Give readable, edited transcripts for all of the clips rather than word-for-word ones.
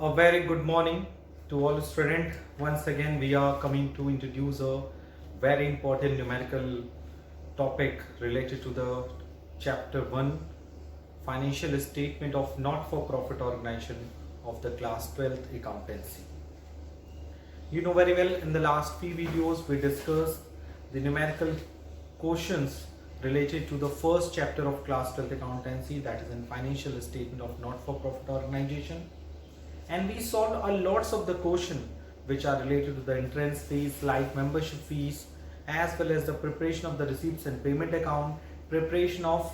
A very good morning to all students. Once again, we are coming to introduce a very important numerical topic related to the chapter 1 financial statement of not-for-profit organization of the class 12th accountancy. You know very well, in the last few videos we discussed the numerical questions related to the first chapter of class 12th accountancy, that is in financial statement of not-for-profit organization, and we solved a lots of the question which are related to the entrance fees like membership fees, as well as the preparation of the receipts and payment account, preparation of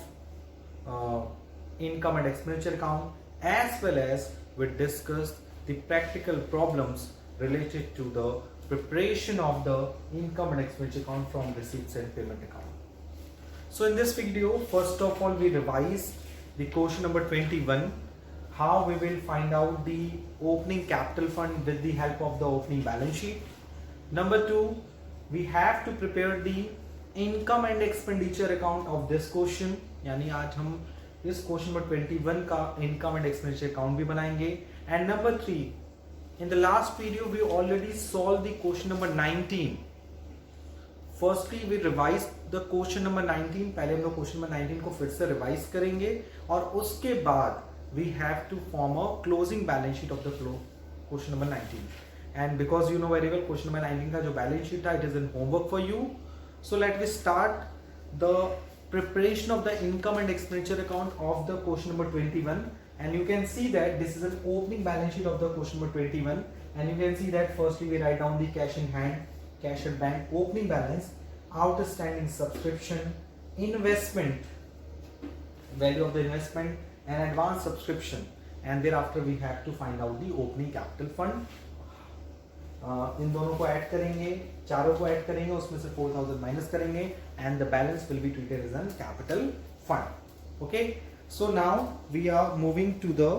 income and expenditure account, as well as we discussed the practical problems related to the preparation of the income and expenditure account from receipts and payment account. So in this video, first of all, we revise the question number 21, how we will find out the opening capital fund with the help of the opening balance sheet. Number 2, we have to prepare the income and expenditure account of this question, यानी आज हम इस question number 21 का income and expenditure account भी बनाएंगे. And number 3, in the last video we already solved the question number 19. Firstly we revise the question number 19. पहले हम लोग question number 19 को फिर से रिवाइज करेंगे और उसके बाद we have to form a closing balance sheet of the question number 19. And because you know very well question number 19 का जो balance sheet था, it is in homework for you. So let me start the preparation of the income and expenditure account of the question number 21. And you can see that this is an opening balance sheet of the question number 21. And you can see that firstly we write down the cash in hand, cash at bank, opening balance, outstanding subscription, investment, value of the investment, and advance subscription, and thereafter we have to find out the opening capital fund. इन दोनों को add करेंगे, चारों को add करेंगे, उसमें से 4000 minus करेंगे, and the balance will be treated as a capital fund. Okay, so now we are moving to the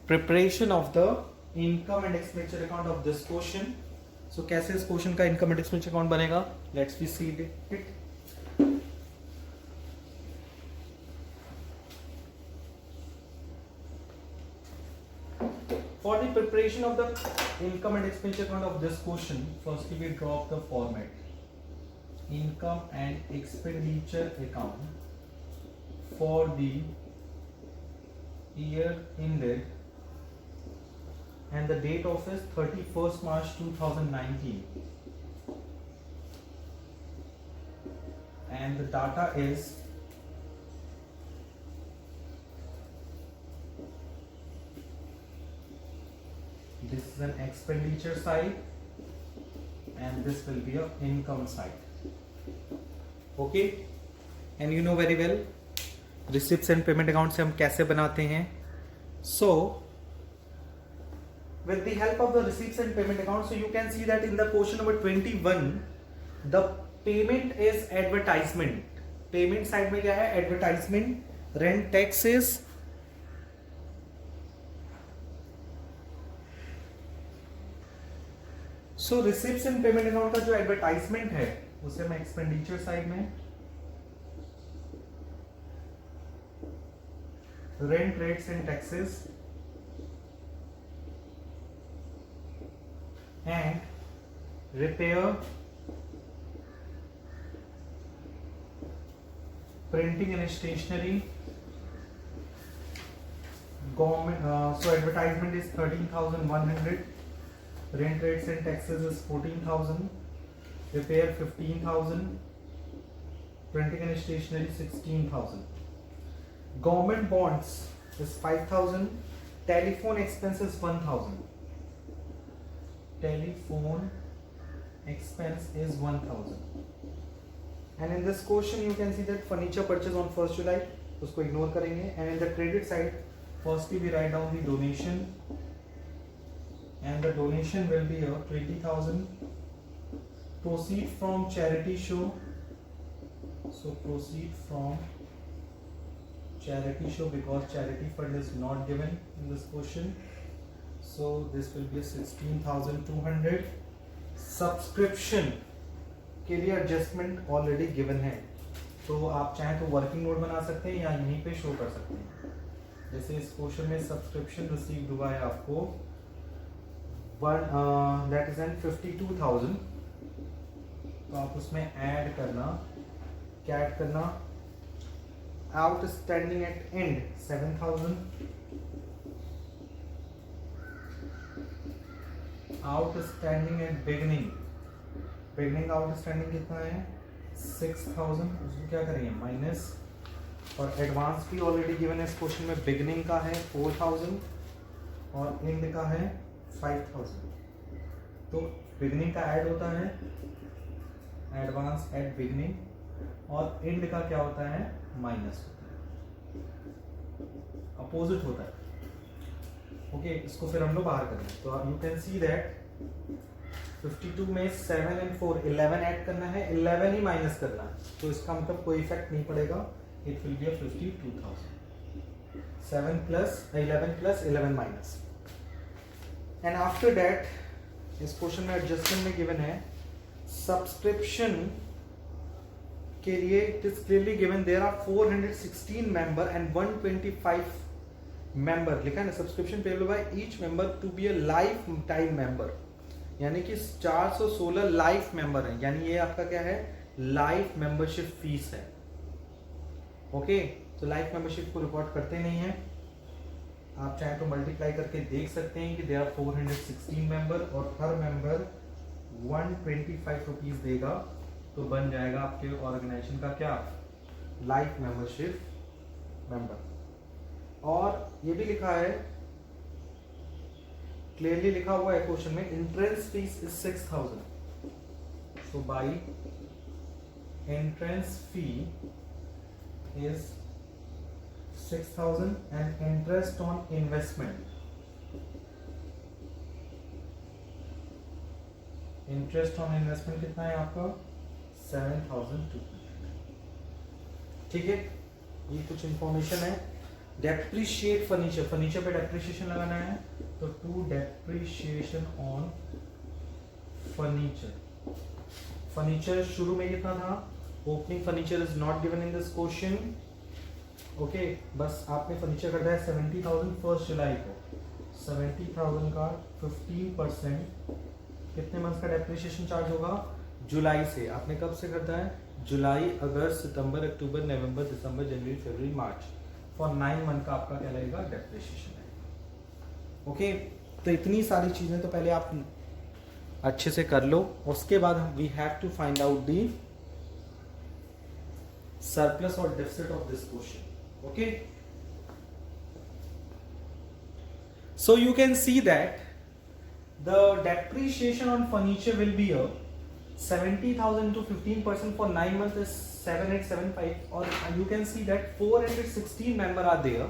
preparation of the income and expenditure account of this question. So कैसे इस question का income and expenditure account बनेगा? Let's we see it. For the preparation of the income and expenditure account of this question, firstly we draw up the format. Income and expenditure account for the year ended, and the date of is 31st March 2019, and the data is this is an expenditure side and this will be a income side. Okay, and you know very well receipts and payment account से हम कैसे बनाते हैं. So with the help of the receipts and payment account, so you can see that in the question number 21 the payment is advertisement. Payment side में क्या है? Advertisement, rent, taxes, so receipts and payment account का जो advertisement है उसे मैं expenditure side में, rent, rates and taxes, and repair, printing and stationery, government. So advertisement is 13,100, rent, rates and taxes is 14,000, repair 15,000, printing and stationery 16,000, government bonds is 5,000, telephone expenses 1,000, telephone expense is 1,000. And in this question you can see that furniture purchase on 1st July, उसको ignore करेंगे. And in the credit side, firstly we write down the donation, and the donation will be 20,000. Proceed from charity show, so proceed from charity show because charity fund is not given in this question, so this will be 16,200. Subscription के लिए adjustment already given है, तो आप चाहें तो working note बना सकते हैं या यहीं पे शो कर सकते हैं. जैसे इस क्वेश्चन में सब्सक्रिप्शन रिसीव्ड हुआ है आपको दैट इज एन 52,000, तो आप उसमें ऐड करना, क्या ऐड करना, outstanding at and 7,000, outstanding at beginning outstanding कितना है 6,000, उसको क्या करेंगे माइनस, और एडवांस भी ऑलरेडी गिवन है इस क्वेश्चन में, बिगनिंग का है 4,000 और एंड का है 5,000, तो बिगनिंग का ऐड होता है एडवांस एट बिगनिंग और एंड का क्या होता है माइनस होता है, अपोजिट होता है। ओके इसको फिर हम लोग बाहर करेंगे, तो यू कैन सी दैट 52 में 7 and 4 11 ऐड करना है, 11 ही माइनस करना है, तो इसका मतलब कोई इफेक्ट नहीं पड़ेगा, it will be 52,000, 7 plus 11 plus 11 minus. And after that इस क्वेश्चन में एडजस्टमेंट में गिवन है सब्सक्रिप्शन के लिए, it is clearly given there are 416 member and 125 member, लिखा है ना, subscription payable by each member to be a life time member, यानी कि 416 लाइफ मेंबर है, यानी ये आपका क्या है लाइफ मेंबरशिप फीस है। ओके तो लाइफ मेंबरशिप को रिकॉर्ड करते नहीं है, आप चाहे तो मल्टीप्लाई करके देख सकते हैं कि देयर आर 416 मेंबर और हर मेंबर 125 रुपीज देगा, तो बन जाएगा आपके ऑर्गेनाइजेशन का क्या लाइफ मेंबरशिप मेंबर। और ये भी लिखा है, क्लियरली लिखा हुआ है क्वेश्चन में, entrance fees is 6,000, so by entrance fee is 6,000 and interest on investment, interest on investment कितना है आपका 7,200। ठीक है, ये कुछ इंफॉर्मेशन है। डेप्रिशिएट फर्नीचर, फर्नीचर पे डेप्रिशिएशन लगाना है, तो to depreciation on furniture, furniture शुरू में कितना था, opening furniture is not given in this question. Okay बस आपने फर्नीचर कर दिया है 70,000 1 जुलाई को, 70,000 का 15% कितने मंथ का डेप्रिशिएशन चार्ज होगा जुलाई से, आपने कब से करता है जुलाई अगस्त सितंबर अक्टूबर नवंबर दिसंबर जनवरी फरवरी मार्च, फॉर 9 मंथ का आपका क्या लगेगा डेप्रिशिएशन है। ओके तो इतनी सारी चीजें तो पहले आप अच्छे से कर लो, उसके बाद we have to find out the surplus or deficit of this question. Okay, so you can see that the depreciation on furniture will be a 70,000 to 15% for 9 months is 7,875, और you can see that 416 member are there,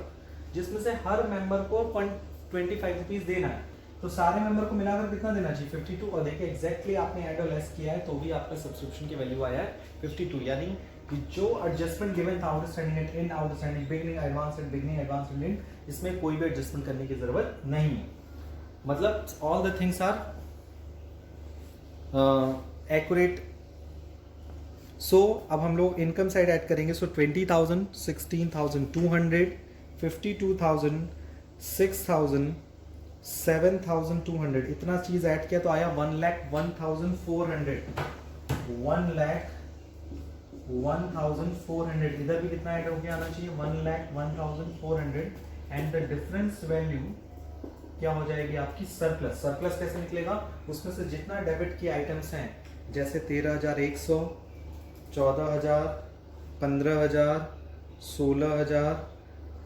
जिसमें से हर member को 25 rupees देना है, तो सारे member को मिलाकर कितना देना चाहिए 52, और देखिए एग्जैक्टली आपने ऐड और लेस किया है तो भी आपका सब्सक्रिप्शन की वैल्यू आया है 52, यानी कि जो एडजस्टमेंट गिवन था outstanding at and, outstanding beginning, advance at beginning, advance at and, इसमें कोई भी एडजस्टमेंट करने की जरूरत नहीं है, मतलब all the things are accurate. So अब हम लोग इनकम साइड ऐड करेंगे, सो 20,000, 16,200, 52,000, 6,000, 7,200, इतना चीज ऐड किया तो आया 1,01,400, 1,01,400, इधर भी कितना ऐड होके आना चाहिए 1,01,400, एंड द डिफरेंस वैल्यू क्या हो जाएगी आपकी सरप्लस। सरप्लस कैसे निकलेगा, उसमें से जितना डेबिट की आइटम्स हैं जैसे 13,100, 14,000, 15,000, 16,000,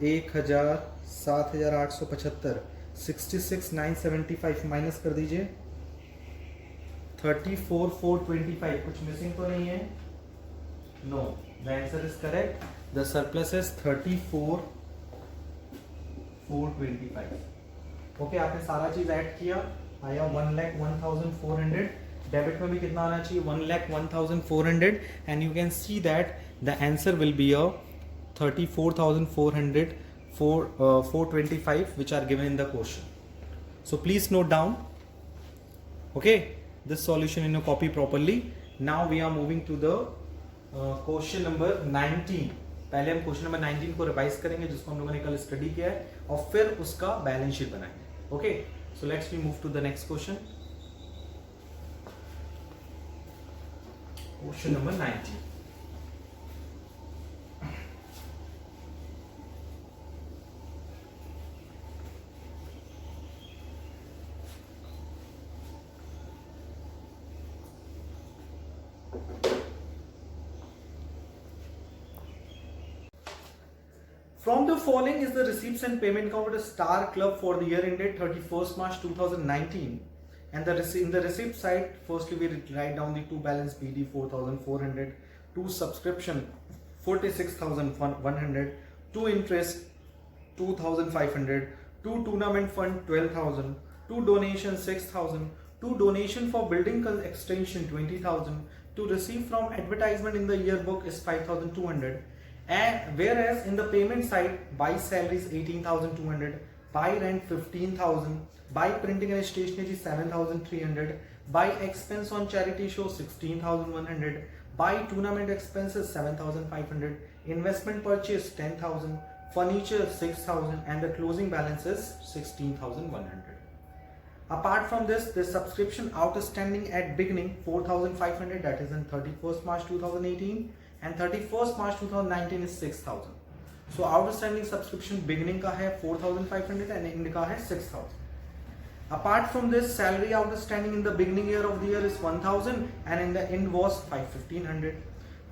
1,000, 7,875, 66,975 माइनस कर दीजिए 34,425, कुछ मिसिंग तो नहीं है, no, the answer is correct, the surplus is 34,425। Okay आपने सारा चीज ऐड किया, आया 1,01,400, डेबिट में भी कितना आना चाहिए 1,01,400, and you can see that the answer will be a 34,400 425 which are given in the question. So please note down, okay, this solution in your copy properly. Now we are moving to the question number 19. पहले हम question number 19 को revise करेंगे जिसको हम लोगों ने कल study किया है और फिर उसका बैलेंस शीट बनाएंगे. Okay, so let's we move to the next question. Question number 19. From the following is the receipts and payment account of Star Club for the year ended 31st March 2019. And in the receipt side, firstly we write down the two balance BD 4,400, two subscription 46,100, two interest 2,500, two tournament fund 12,000, two donation 6,000, two donation for building extension 20,000, to receive from advertisement in the yearbook is 5,200. And whereas in the payment side, buy salaries 18,200, buy rent 15,000, buy printing and stationery 7,300, buy expense on charity show 16,100, buy tournament expenses 7,500, investment purchase 10,000, furniture 6,000, and the closing balance is 16,100. Apart from this, the subscription outstanding at beginning 4,500, that is in 31st March 2018, and 31st March 2019 is 6,000. So outstanding subscription beginning का है 4,500 and end का है 6,000. Apart from this, salary outstanding in the beginning year of the year is 1,000 and in the end was 1,500.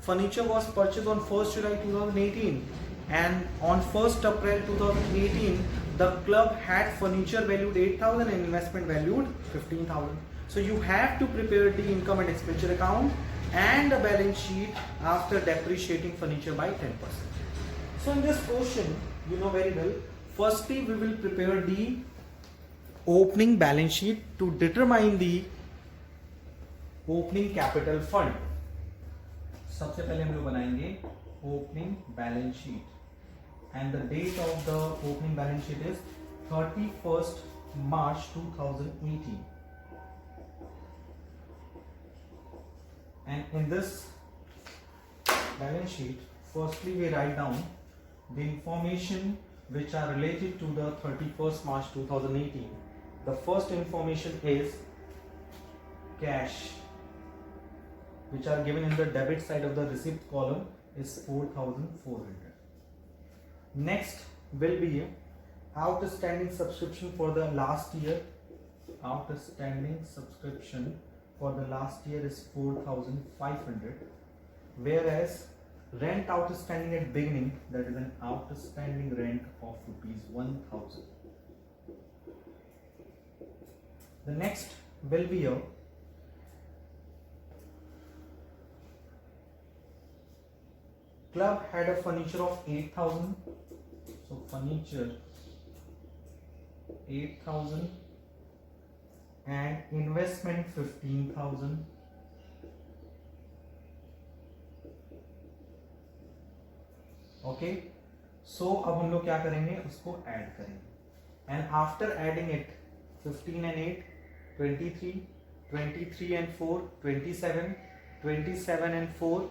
Furniture was purchased on 1st July 2018 and on 1st April 2018 the club had furniture valued 8,000 and investment valued 15,000. So you have to prepare the income and expenditure account and the balance sheet after depreciating furniture by 10%. So in this question, you know very well, firstly we will prepare the opening balance sheet to determine the opening capital fund. सबसे पहले हम लोग बनाएंगे opening balance sheet and the date of the opening balance sheet is 31st March 2018. And in this balance sheet, firstly we write down the information which are related to the 31st March 2018. The first information is cash, which are given in the debit side of the receipt column is 4,400. Next will be outstanding subscription for the last year. Outstanding subscription for the last year is 4,500, whereas rent outstanding at beginning, that is an outstanding rent of rupees 1,000. The next will be a club had a furniture of 8,000, so furniture 8,000 and investment 15,000. Okay, so अब हम लोग क्या करेंगे, उसको add करेंगे and after adding it 15 and 8 23, 23 and 4 27, 27 and 4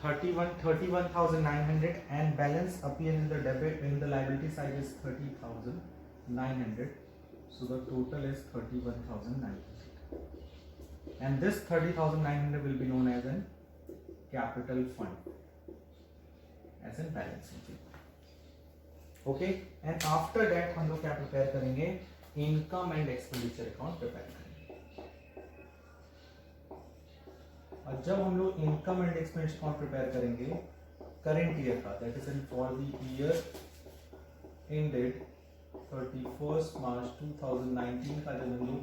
31, 31,900 and balance appear in the debit in the liability side is 30,900. So the total is 31,900 and this 30,900 will be known as an capital fund, as in balance sheet. Okay, and after that हम लोग क्या prepare करेंगे, income and expenditure account prepare करेंगे. और जब हम लोग income and expenditure account prepare करेंगे current year का, that is for the year ended 31st March 2019 का जब हम लोग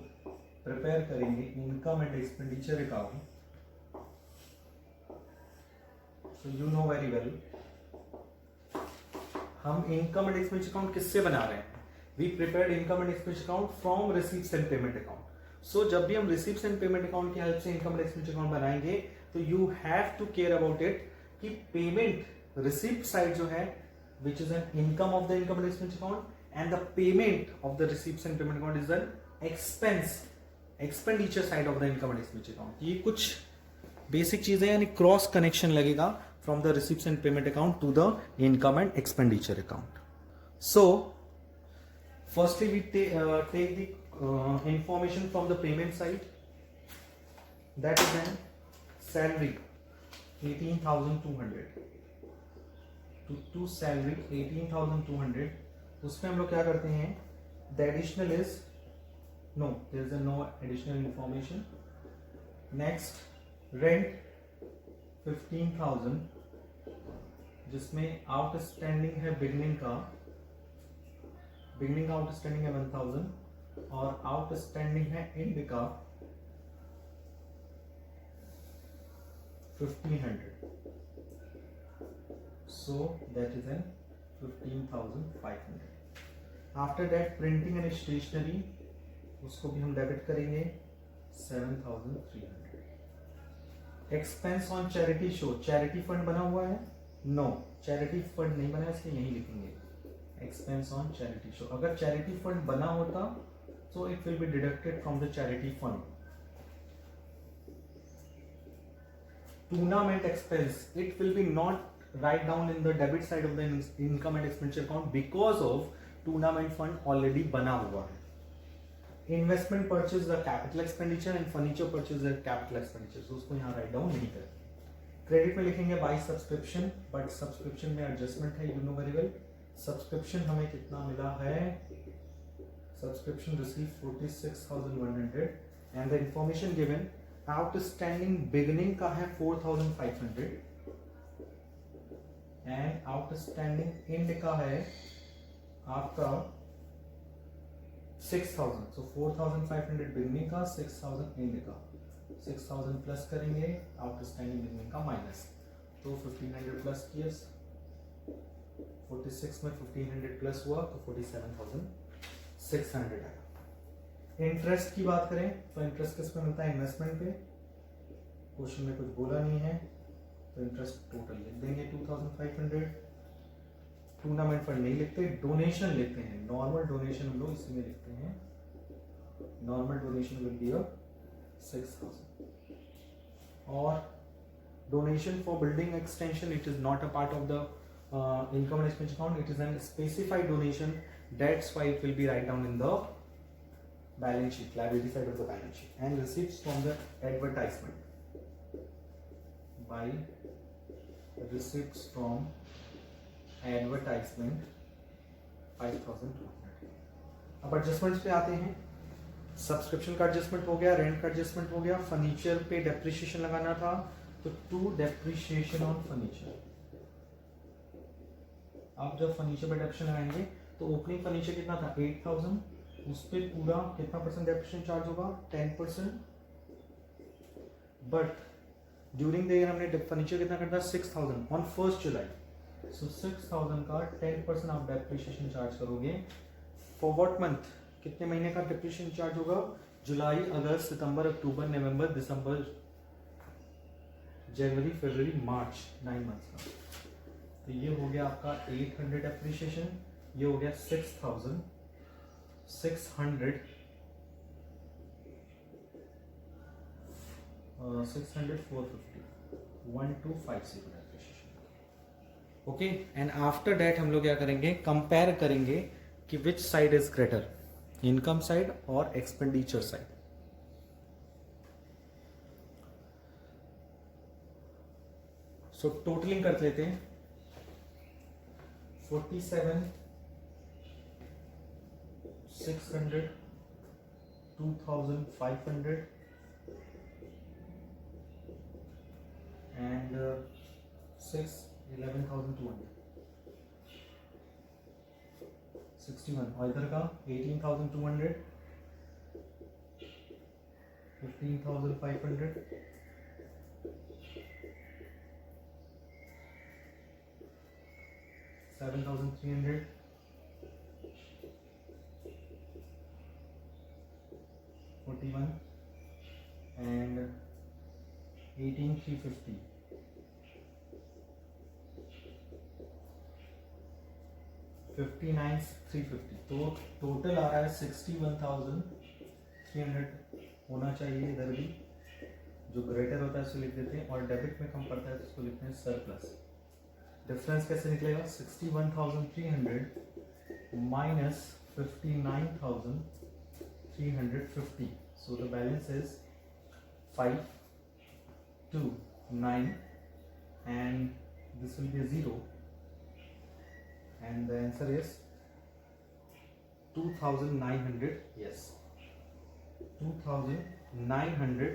प्रिपेयर करेंगे income and expenditure account, so you know very well हम इनकम एंड एक्सपेंडिचर अकाउंट किससे बना रहे हैं. We prepared income and expenditure account from receipts and payment account. So जब भी हम रिसीप्ट्स एंड पेमेंट अकाउंट की हेल्प से इनकम एंड एक्सपेंडिचर अकाउंट बनाएंगे तो you have to care about it कि पेमेंट रिसीप्ट साइड जो है which is an income of the income and expenditure account and the payment of the receipts and payment account is an expenditure side of the income and expenditure account. ये कुछ basic चीजें यानी cross connection लगेगा from the receipts and payment account to the income and expenditure account. So firstly we take the information from the payment side, that is an salary 18,200 to salary 18,200. उसमें हम लोग क्या करते हैं, the additional is no, there is a no additional information. Next rent 15,000, जिसमें outstanding है beginning का outstanding है 1,000 और आउटस्टैंडिंग है एंड का 1,500. So that is an 15,500. After that printing and stationery, उसको भी हम डेबिट करेंगे 7,300. Expense on charity show, charity fund बना हुआ है? नो, चैरिटी फंड नहीं बना है, इसलिए यही लिखेंगे एक्सपेंस ऑन चैरिटी शो. अगर चैरिटी फंड बना होता तो it will be deducted from the charity fund. Tournament expense, it will B not write down in the debit side of the income and expenditure account because of tournament fund already बना हुआ है. Investment purchase the capital expenditure and furniture purchase the capital expenditure, तो उसको यहाँ write down नहीं करें. Credit में लिखेंगे बाय सब्सक्रिप्शन, बट सब्सक्रिप्शन में एडजस्टमेंट है, you know very well. Subscription हमें कितना मिला है, subscription receive 46,100 and the information given outstanding beginning का है 4,500 एंड आउटस्टैंडिंग एंड का है आपका 6,000. सो 4,500 बिगनिंग का, 6,000 एंड का. 6,000 प्लस करेंगे आउटस्टैंडिंग बिगनिंग का माइनस, तो 1,500 प्लस किया, 46 में 1,500 प्लस हुआ तो 47,600 आया. इंटरेस्ट की बात करें तो इंटरेस्ट किस पे मिलता है, इन्वेस्टमेंट पे. क्वेश्चन में कुछ बोला नहीं है तो इंटरेस्ट टोटल लिख देंगे 2,500. टूर्नामेंट फंड नहीं लिखते, डोनेशन लिखते हैं. नॉर्मल डोनेशन हम लोग इसी में लिखते हैं. Normal donation will be 6,000. और donation for building extension, it is not a part of the income and expense account, it is an specified donation, that's why it will be write down in the balance sheet, liability side of the balance sheet. And receipts from the advertisement, by receipts from advertisement 5,200. अब adjustments पे आते हैं. Subscription का adjustment हो गया, rent का adjustment हो गया, फर्नीचर पे डेप्रिसिएशन लगाना था तो टू डेप्रिसिएशन ऑन फर्नीचर. आप जब फर्नीचर पे डेप्रिसिएशन लगाएंगे तो ओपनिंग फर्नीचर कितना था 8,000, उस पे पूरा कितना परसेंट डेप्रिसिएशन चार्ज होगा 10%. बट ड्यूरिंग द ईयर हमने फर्नीचर कितना करता 6,000 ऑन 1 जुलाई. सो 6,000 का 10% आप डेप्रिसिएशन चार्ज करोगे. फॉर व्हाट मंथ, कितने महीने का डेप्रिसिएशन चार्ज होगा, जुलाई, अगस्त, सितंबर, अक्टूबर, नवंबर, दिसंबर, जनवरी, फरवरी, मार्च, 9 मंथ्स का. तो ये हो गया आपका 800 डेप्रिसिएशन, ये हो गया 6,600, 600, 450, 1250 depreciation. Okay. And after that हम लोग क्या करेंगे, कंपेयर करेंगे कि which side is greater, income side और एक्सपेंडिचर साइड. सो टोटलिंग कर लेते हैं. 47, 600, 2,500 and 11,200. 61 और इधर का 18,200, 15,500, 7,300, 41 and 18,350. 59,350. तो टोटल आ रहा है 61,300 होना चाहिए इधर भी, जो ग्रेटर होता है उसको लिख देते हैं, और डेबिट में कम पड़ता है तो उसको लिखते हैं सरप्लस। डिफरेंस कैसे निकलेगा? 61,300 minus 59,350. So the balance is 529 and this will be a 0 and the answer is 2,900. Yes, 2,900.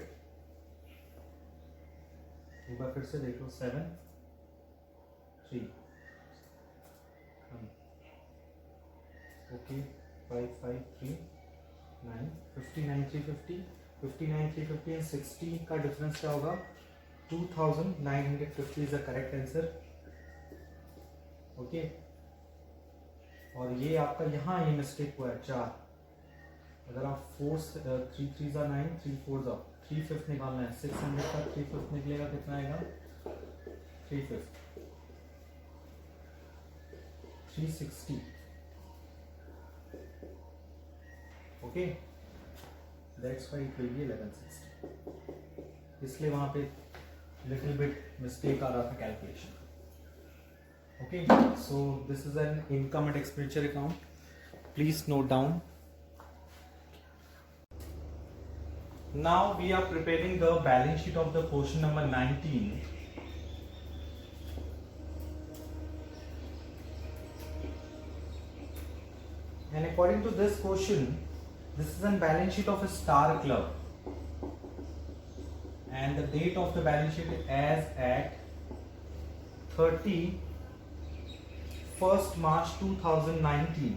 एक बार फिर से देख लो, 7 3 ओके 5 5 3 9 59,350 59,350 एंड 60 का डिफरेंस क्या होगा? 2,950 is the correct answer. Okay, और ये आपका यहाँ ये मिस्टेक हुआ है 4। अगर आप 4 3 3 9 3 4 3 5 निकालना है, 600 का 3 5 निकलेगा, कितना आएगा? 3 5 360। Okay, that's why it will B 1160। इसलिए वहां पे लिटिल बिट मिस्टेक आ रहा था calculation. Okay, so this is an income and expenditure account, please note down. Now we are preparing the balance sheet of the question number 19. And according to this question, this is a balance sheet of a star club. And the date of the balance sheet is as at 31st March 2019.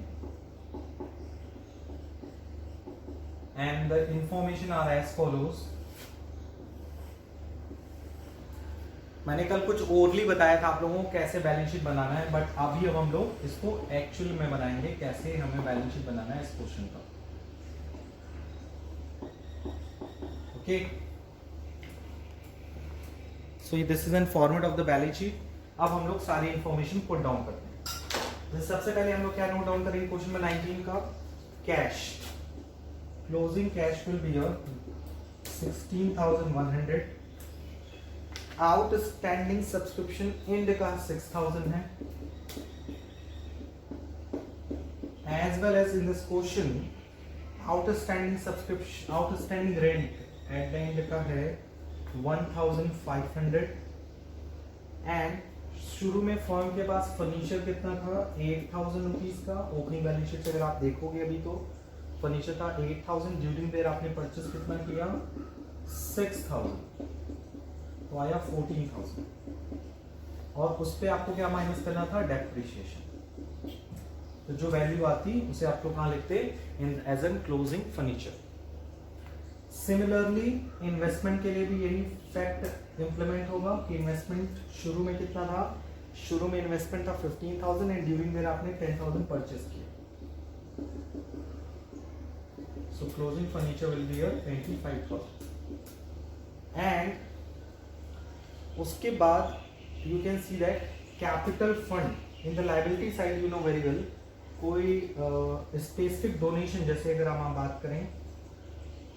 And the information are as follows. मैंने कल कुछ orally बताया था आप लोगों को कैसे balance sheet बनाना है, बट अभी अब हम लोग इसको एक्चुअल में बनाएंगे, कैसे हमें बैलेंस शीट बनाना है इस क्वेश्चन का। Okay, so this is an format of the balance sheet. अब हम लोग सारी इंफॉर्मेशन पुट डाउन करते हैं। तो सबसे पहले हम लोग क्या नोट डाउन करेंगे क्वेश्चन में 19 का? Cash, closing cash will be 16,100, outstanding subscription end का 6,000 है, as well as in this question outstanding subscription, outstanding rent at the end का है 1,500 and शुरू में फर्म के पास फर्नीचर कितना था? 8,000 रुपीज का। ओपनिंग बैलेंस शीट से अगर आप देखोगे अभी तो फर्नीचर था 8,000, ड्यूरिंग देयर आपने परचेस कितना किया? 6,000, तो आया 14,000, और उस पे आपको क्या माइनस करना था? डेप्रिसिएशन। तो जो वैल्यू आती उसे आप लोग कहाँ लिखते? In as an closing furniture. Similarly investment के लिए भी यही फैक्ट इंप्लीमेंट होगा कि इन्वेस्टमेंट शुरू में कितना था? शुरू में इन्वेस्टमेंट था 15,000 एंड ड्यूरिंग देयर आपने 10,000 परचेस किया। So closing furniture will be 25,000 and उसके बाद you can see that capital fund in the liability side you know very well, कोई specific donation, जैसे अगर हम बात करें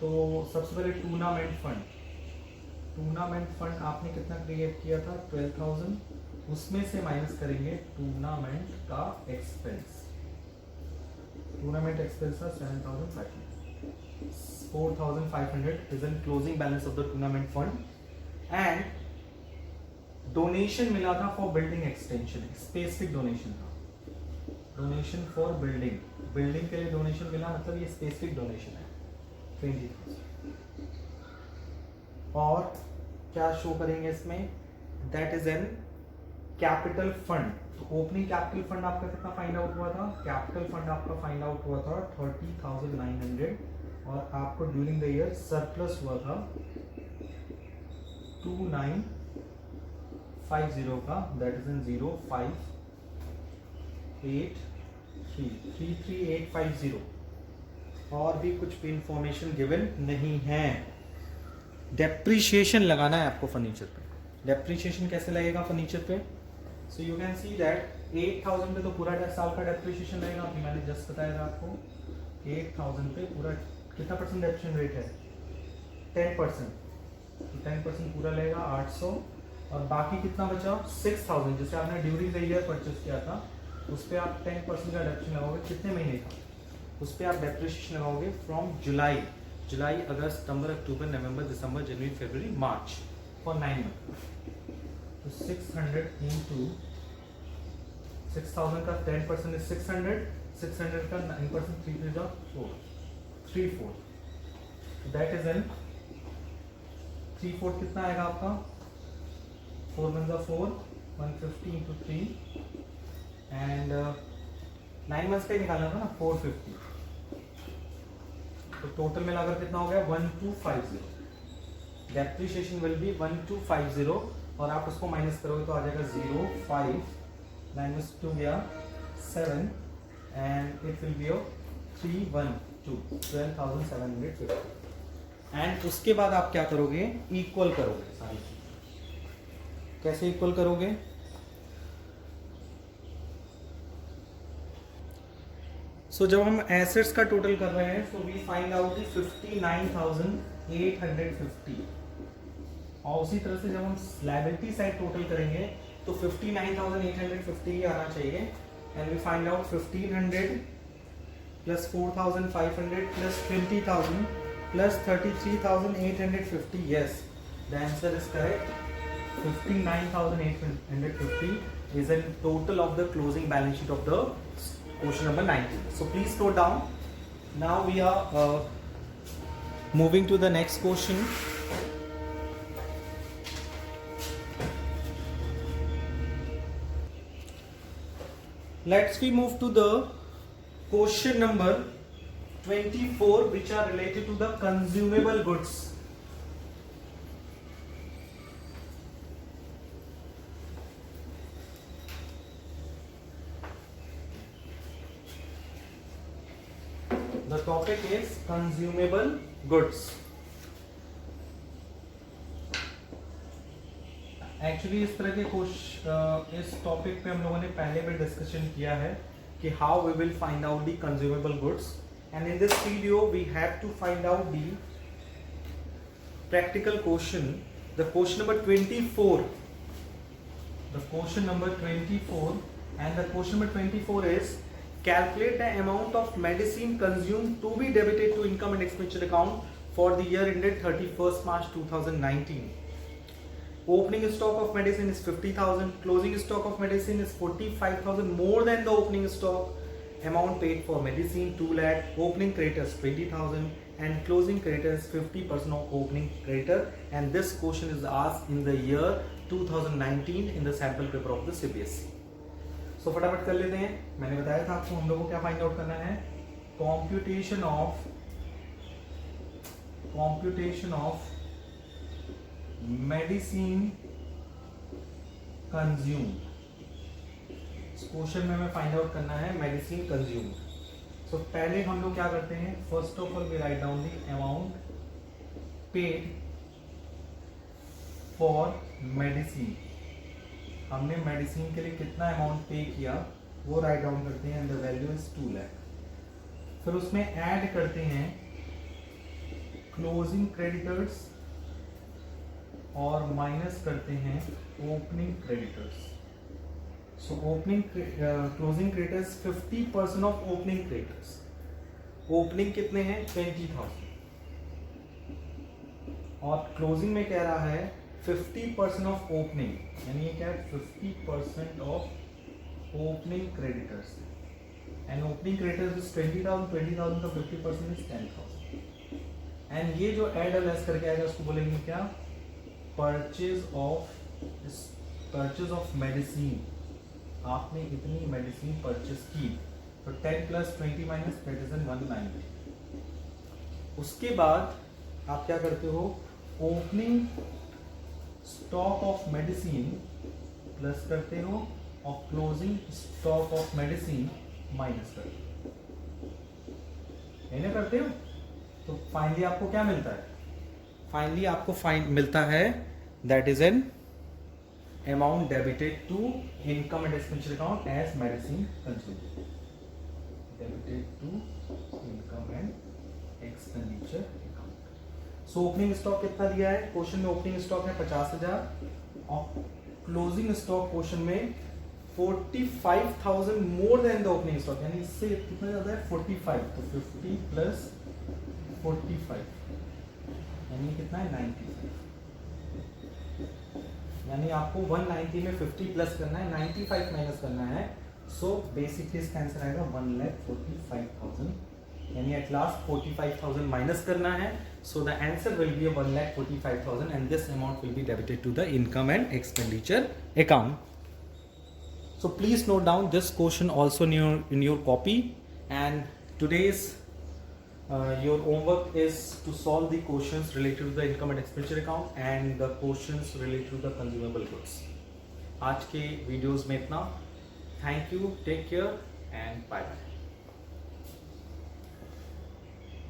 तो सबसे पहले टूर्नामेंट फंड आपने कितना क्रिएट किया था? 12,000, उसमें से माइनस करेंगे टूर्नामेंट का एक्सपेंस। टूर्नामेंट एक्सपेंस था 7,500, 4,500 is the closing balance of the tournament fund and donation मिला था for building extension, specific donation था, डोनेशन फॉर बिल्डिंग के लिए डोनेशन मिला, मतलब ये स्पेसिफिक डोनेशन है 20,000। और क्या शो करेंगे इसमें? That is N capital fund. तो ओपनिंग कैपिटल फंड आपका कितना फाइंड आउट हुआ था? कैपिटल फंड आपका फाइंड आउट हुआ था 30,900 और आपको ड्यूरिंग द ईयर सरप्लस हुआ था 2,950 का, दैट इज इन 0,583,33850। और भी कुछ भी इंफॉर्मेशन गिवन नहीं है। डेप्रीशिएशन लगाना है आपको फर्नीचर पे। डेप्रीशिएशन कैसे लगेगा फर्नीचर पे? So you can see that 8,000 पे तो पूरा साल का डेप्रीशिएशन लगेगा। अभी मैंने जस्ट बताया था आपको 8,000 पे पूरा कितना परसेंट डेप्रीशिएशन रेट है? 10%। तो 10% पूरा लेगा 800, और बाकी कितना बचा 6000 जिसे आपने ड्यूरिंग द ईयर परचेस किया था, उस पर आप 10% का डिडक्शन लगाओगे कितने महीने का, उस पर आप डेप्रिसिएशन लगाओगे from July, August, September, October, November, December, January, February, March, for 9 month. तो 600 इंटू 6000 का 10% इज 600 का 9% 3 3 4 3/4, दैट इज एन 3/4 कितना आएगा आपका 4 1 4 150 इंटू 3 एंड 9 मंथ्स का ही निकालना था ना 450, तो टोटल मिलाकर कितना हो गया 1250, डेप्रिसिएशन विल बी 1250, और आप उसको माइनस करोगे तो आ जाएगा 0 5 -2 गया 7 and it will B 12,750, and उसके बाद आप क्या करोगे इक्वल करोगे सारी चीज। कैसे इक्वल करोगे, जब हम एसेट्स का टोटल कर रहे हैं सो वी फाइंड आउट 59,850, और उसी तरह से जब हम लायबिलिटी साइड टोटल करेंगे तो 59,850 ही आना चाहिए, and we find out 1500 plus 4,500 plus 20,000 plus 33,850, yes the answer is correct, 59,850 is a total of the closing balance sheet of the question number 19. So please note down. Now we are moving to the next question. Let's we move to the question number 24, which are related to the consumable goods. The topic is consumable goods. Actually इस तरह के इस topic पे हम लोगों ने पहले भी डिस्कशन किया है कि how we will find out the consumable goods, and in this video we have to find out the practical question, the question number 24, the question number 24, and the question number 24 is calculate the amount of medicine consumed to be debited to income and expenditure account for the year ended 31st March 2019. Opening stock of medicine is 50,000, closing stock of medicine is 45,000 more than the opening stock, amount paid for medicine 2 lakh, opening creditors 20,000 and closing creditors 50% of opening creditor, and this question is asked in the year 2019 in the sample paper of the CBSE. So फटाफट कर लेते हैं, मैंने बताया था आपको हम लोगों को क्या फाइंड आउट करना है, computation of मेडिसिन कंज्यूम, इस क्वेश्चन में हमें फाइंड आउट करना है मेडिसिन कंज्यूम। सो पहले हम लोग क्या करते हैं, first of all we write down the amount paid for medicine, हमने मेडिसिन के लिए कितना अमाउंट पे किया वो राइट डाउन करते हैं, and the value is 2 lakh. फिर उसमें ऐड करते हैं क्लोजिंग क्रेडिटर्स और माइनस करते हैं opening creditors. So opening closing creditors 50% of opening creditors, opening कितने हैं 20,000, और क्लोजिंग में कह रहा है 50% ऑफ ओपनिंग, यानी ये क्या है 50% of opening creditors, and opening creditors is 20,000 का 50% इज 10,000, एंड ये जो एड और लेस करके आएगा उसको बोलेंगे क्या, परचेज ऑफ मेडिसिन, आपने इतनी मेडिसिन परचेज की, तो 10 + 20 - that is 190। उसके बाद आप क्या करते हो, opening stock of medicine plus करते हो और closing stock of medicine minus करते हो, नहीं करते हो, तो फाइनली आपको क्या मिलता है, फाइनली आपको मिलता है that is an amount debited to income and expenditure account as medicine consumed, debited to income and expenditure account. So opening stock कितना दिया है क्वेश्चन में, ओपनिंग स्टॉक है 50,000 और क्लोजिंग स्टॉक क्वेश्चन में 45,000 more than the opening stock, यानी इससे कितना ज्यादा है 45, तो 50 प्लस 45 यानी कितना है 95, यानी आपको 190 में 50 प्लस करना है, 95 माइनस करना है। सो बेसिकली इसका आंसर आएगा 1,45,000, यानी एट लास्ट 45,000 माइनस करना है। So the answer will be 1,45,000 and this amount will be debited to the income and expenditure account. So please note down this question also in your copy, and today's your homework is to solve the questions related to the income and expenditure account and the questions related to the consumable goods. आज के videos में इतना। Thank you, take care and bye bye.